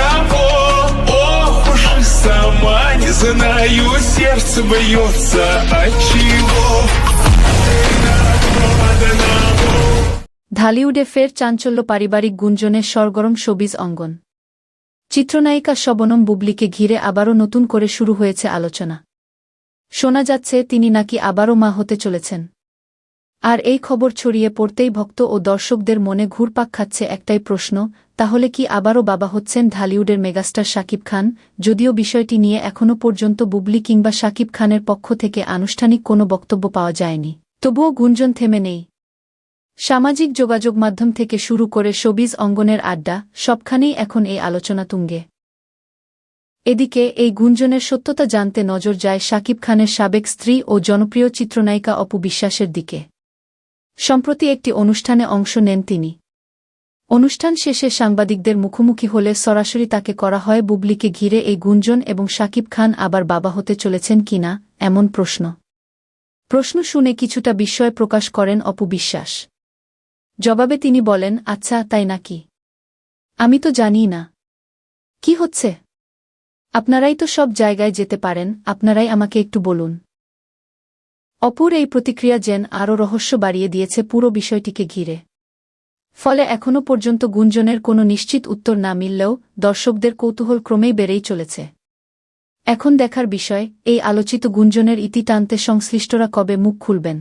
его. Ох уж и сама не знаю, сердце бьется отчего. ঢালিউডে ফের চাঞ্চল্য, পারিবারিক গুঞ্জনে সরগরম শোবিজ অঙ্গন। চিত্রনায়িকা শবনম বুবলিকে ঘিরে আবারও নতুন করে শুরু হয়েছে আলোচনা। শোনা যাচ্ছে তিনি নাকি আবারও মা হতে চলেছেন। আর এই খবর ছড়িয়ে পড়তেই ভক্ত ও দর্শকদের মনে ঘুরপাক খাচ্ছে একটাই প্রশ্ন, তাহলে কি আবারও বাবা হচ্ছেন ঢালিউডের মেগাস্টার শাকিব খান? যদিও বিষয়টি নিয়ে এখনও পর্যন্ত বুবলি কিংবা শাকিব খানের পক্ষ থেকে আনুষ্ঠানিক কোনো বক্তব্য পাওয়া যায়নি, তবুও গুঞ্জন থেমে নেই। সামাজিক যোগাযোগ মাধ্যম থেকে শুরু করে শোবিজ অঙ্গনের আড্ডা, সবখানেই এখন এই আলোচনা তুঙ্গে। এদিকে এই গুঞ্জনের সত্যতা জানতে নজর যায় শাকিব খানের সাবেক স্ত্রী ও জনপ্রিয় চিত্রনায়িকা অপু বিশ্বাসের দিকে। সম্প্রতি একটি অনুষ্ঠানে অংশ নেন তিনি। অনুষ্ঠান শেষে সাংবাদিকদের মুখোমুখি হলে সরাসরি তাকে করা হয় বুবলিকে ঘিরে এই গুঞ্জন এবং শাকিব খান আবার বাবা হতে চলেছেন কিনা এমন প্রশ্ন শুনে কিছুটা বিস্ময় প্রকাশ করেন অপু বিশ্বাস। জবাবে তিনি বলেন, আচ্ছা তাই নাকি? আমি তো জানিই না কি হচ্ছে। আপনারাই তো সব জায়গায় যেতে পারেন, আপনারাই আমাকে একটু বলুন। অপুর এই প্রতিক্রিয়া যেন আরও রহস্য বাড়িয়ে দিয়েছে পুরো বিষয়টিকে ঘিরে। ফলে এখনও পর্যন্ত গুঞ্জনের কোনো নিশ্চিত উত্তর না মিললেও দর্শকদের কৌতূহল ক্রমেই বেড়েই চলেছে। এখন দেখার বিষয়, এই আলোচিত গুঞ্জনের ইতি টানতে সংশ্লিষ্টরা কবে মুখ খুলবেন।